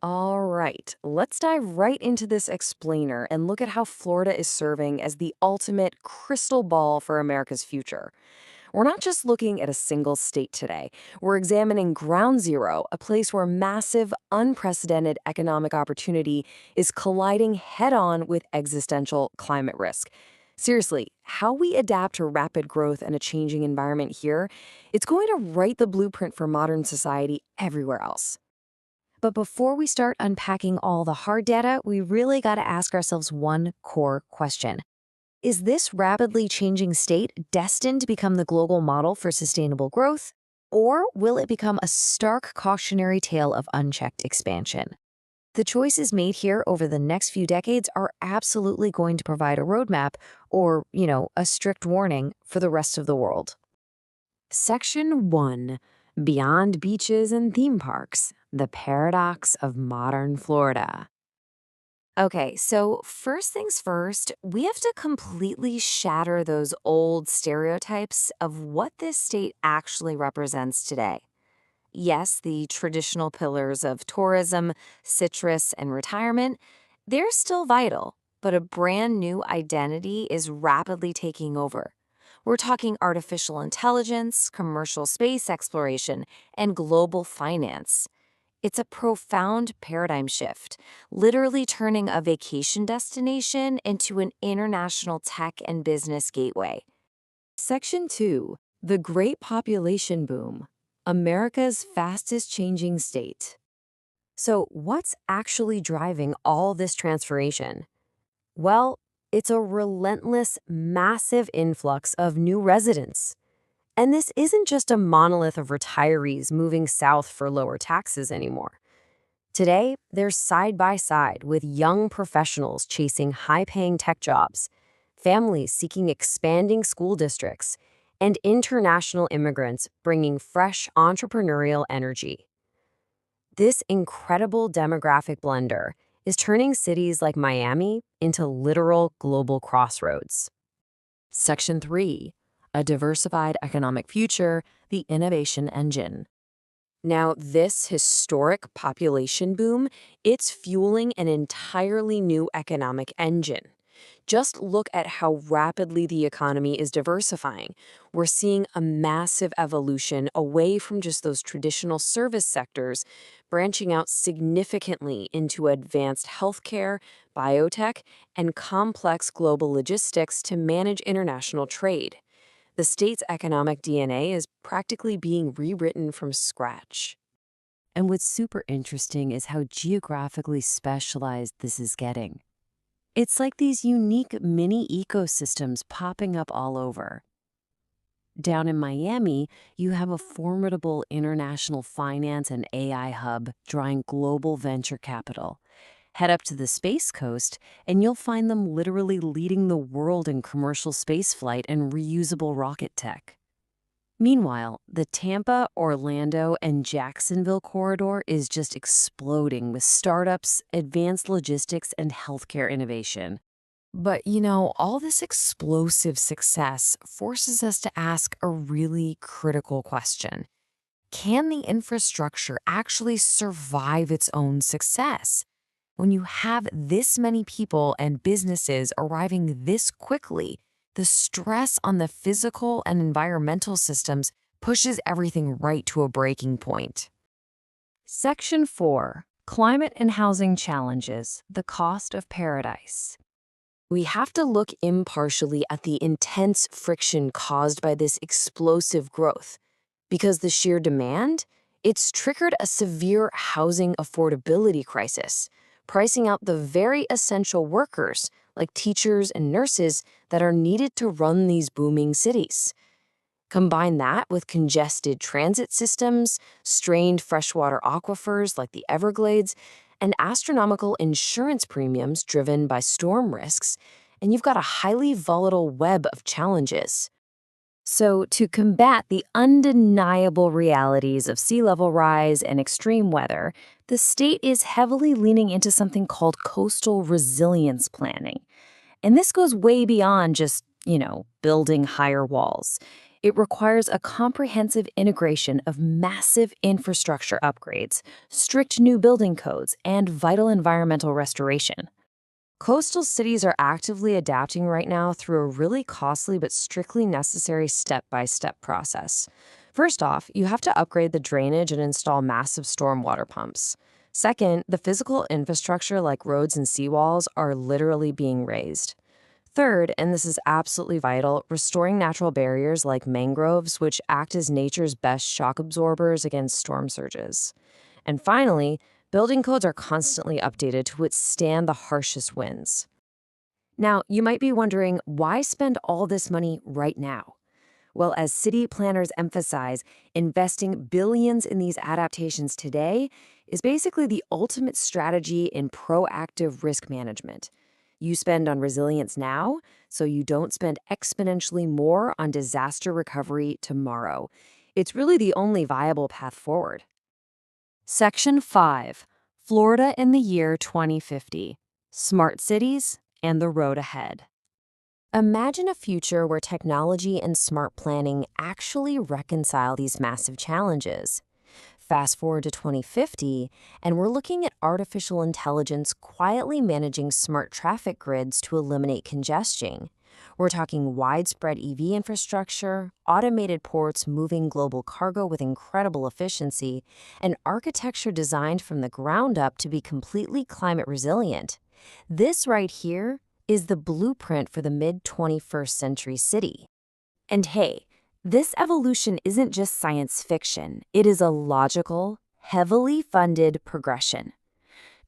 All right, let's dive right into this explainer and look at how Florida is serving as the ultimate crystal ball for America's future. We're not just looking at a single state today. We're examining ground zero, a place where massive, unprecedented economic opportunity is colliding head on with existential climate risk. Seriously, how we adapt to rapid growth and a changing environment here, it's going to write the blueprint for modern society everywhere else. But before we start unpacking all the hard data, we really got to ask ourselves one core question. Is this rapidly changing state destined to become the global model for sustainable growth? Or will it become a stark cautionary tale of unchecked expansion? The choices made here over the next few decades are absolutely going to provide a roadmap or, a strict warning for the rest of the world. Section 1, Beyond Beaches and Theme Parks, the Paradox of Modern Florida. Okay, so first things first, we have to completely shatter those old stereotypes of what this state actually represents today. Yes, the traditional pillars of tourism, citrus, and retirement, they're still vital, but a brand new identity is rapidly taking over. We're talking artificial intelligence, commercial space exploration, and global finance. It's a profound paradigm shift, literally turning a vacation destination into an international tech and business gateway. Section 2, The Great Population Boom, America's Fastest Changing State. So, what's actually driving all this transformation? Well, it's a relentless, massive influx of new residents. And this isn't just a monolith of retirees moving south for lower taxes anymore. Today, they're side by side with young professionals chasing high paying tech jobs, families seeking expanding school districts, and international immigrants bringing fresh entrepreneurial energy. This incredible demographic blender is turning cities like Miami into literal global crossroads. Section 3, A Diversified Economic Future, the Innovation Engine. Now, this historic population boom, it's fueling an entirely new economic engine. Just look at how rapidly the economy is diversifying. We're seeing a massive evolution away from just those traditional service sectors, branching out significantly into advanced healthcare, biotech, and complex global logistics to manage international trade. The state's economic DNA is practically being rewritten from scratch. And what's super interesting is how geographically specialized this is getting. It's like these unique mini ecosystems popping up all over. Down in Miami, you have a formidable international finance and AI hub drawing global venture capital. Head up to the Space Coast, and you'll find them literally leading the world in commercial spaceflight and reusable rocket tech. Meanwhile, the Tampa, Orlando, and Jacksonville corridor is just exploding with startups, advanced logistics, and healthcare innovation. But all this explosive success forces us to ask a really critical question. Can the infrastructure actually survive its own success? When you have this many people and businesses arriving this quickly, the stress on the physical and environmental systems pushes everything right to a breaking point. Section 4, Climate and Housing Challenges, the Cost of Paradise. We have to look impartially at the intense friction caused by this explosive growth, because the sheer demand, it's triggered a severe housing affordability crisis, pricing out the very essential workers, like teachers and nurses, that are needed to run these booming cities. Combine that with congested transit systems, strained freshwater aquifers like the Everglades, and astronomical insurance premiums driven by storm risks, and you've got a highly volatile web of challenges. So, to combat the undeniable realities of sea level rise and extreme weather, the state is heavily leaning into something called coastal resilience planning. And this goes way beyond just, building higher walls. It requires a comprehensive integration of massive infrastructure upgrades, strict new building codes, and vital environmental restoration. Coastal cities are actively adapting right now through a really costly but strictly necessary step by step process. First off, you have to upgrade the drainage and install massive stormwater pumps. Second, the physical infrastructure like roads and seawalls are literally being raised. Third, and this is absolutely vital, restoring natural barriers like mangroves, which act as nature's best shock absorbers against storm surges. And finally, building codes are constantly updated to withstand the harshest winds. Now, you might be wondering, why spend all this money right now? Well, as city planners emphasize, investing billions in these adaptations today is basically the ultimate strategy in proactive risk management. You spend on resilience now, so you don't spend exponentially more on disaster recovery tomorrow. It's really the only viable path forward. Section 5, Florida in the year 2050, Smart Cities and the Road Ahead. Imagine a future where technology and smart planning actually reconcile these massive challenges. Fast forward to 2050, and we're looking at artificial intelligence quietly managing smart traffic grids to eliminate congestion. We're talking widespread EV infrastructure, automated ports moving global cargo with incredible efficiency, and architecture designed from the ground up to be completely climate resilient. This right here is the blueprint for the mid-21st century city. And hey, this evolution isn't just science fiction, it is a logical, heavily funded progression.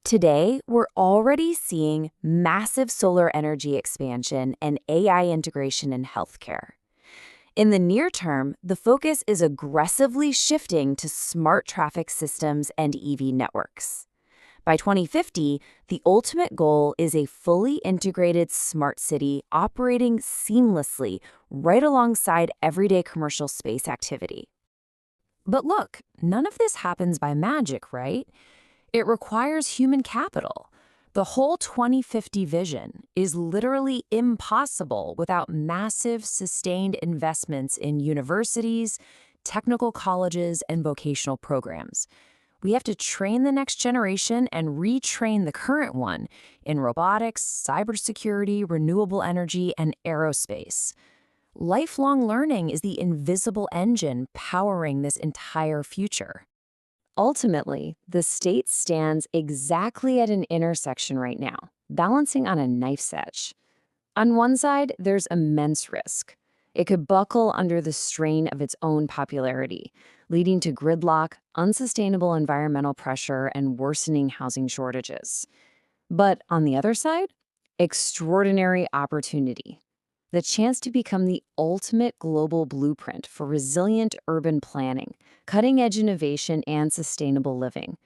Today, we're already seeing massive solar energy expansion and AI integration in healthcare. In the near term, the focus is aggressively shifting to smart traffic systems and EV networks. By 2050, the ultimate goal is a fully integrated smart city operating seamlessly right alongside everyday commercial space activity. But look, none of this happens by magic, right? It requires human capital. The whole 2050 vision is literally impossible without massive, sustained investments in universities, technical colleges, and vocational programs. We have to train the next generation and retrain the current one in robotics, cybersecurity, renewable energy, and aerospace. Lifelong learning is the invisible engine powering this entire future. Ultimately, the state stands exactly at an intersection right now, balancing on a knife's edge. On one side, there's immense risk. It could buckle under the strain of its own popularity, leading to gridlock, unsustainable environmental pressure, and worsening housing shortages. But on the other side, extraordinary opportunity. The chance to become the ultimate global blueprint for resilient urban planning, cutting-edge innovation, and sustainable living.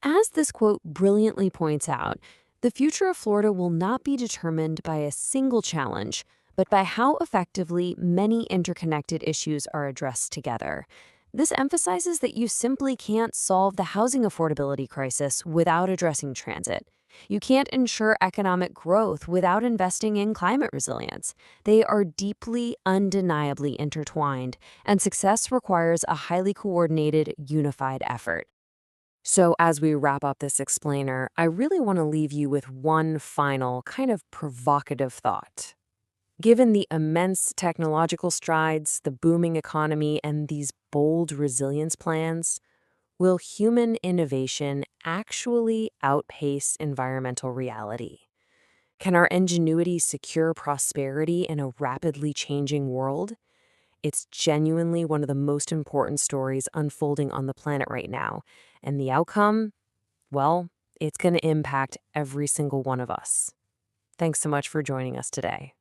As this quote brilliantly points out, the future of Florida will not be determined by a single challenge, but by how effectively many interconnected issues are addressed together. This emphasizes that you simply can't solve the housing affordability crisis without addressing transit. You can't ensure economic growth without investing in climate resilience. They are deeply, undeniably intertwined, and success requires a highly coordinated, unified effort. So, as we wrap up this explainer, I really want to leave you with one final, kind of provocative thought. Given the immense technological strides, the booming economy, and these bold resilience plans, will human innovation actually outpace environmental reality? Can our ingenuity secure prosperity in a rapidly changing world? It's genuinely one of the most important stories unfolding on the planet right now. And the outcome, well, it's going to impact every single one of us. Thanks so much for joining us today.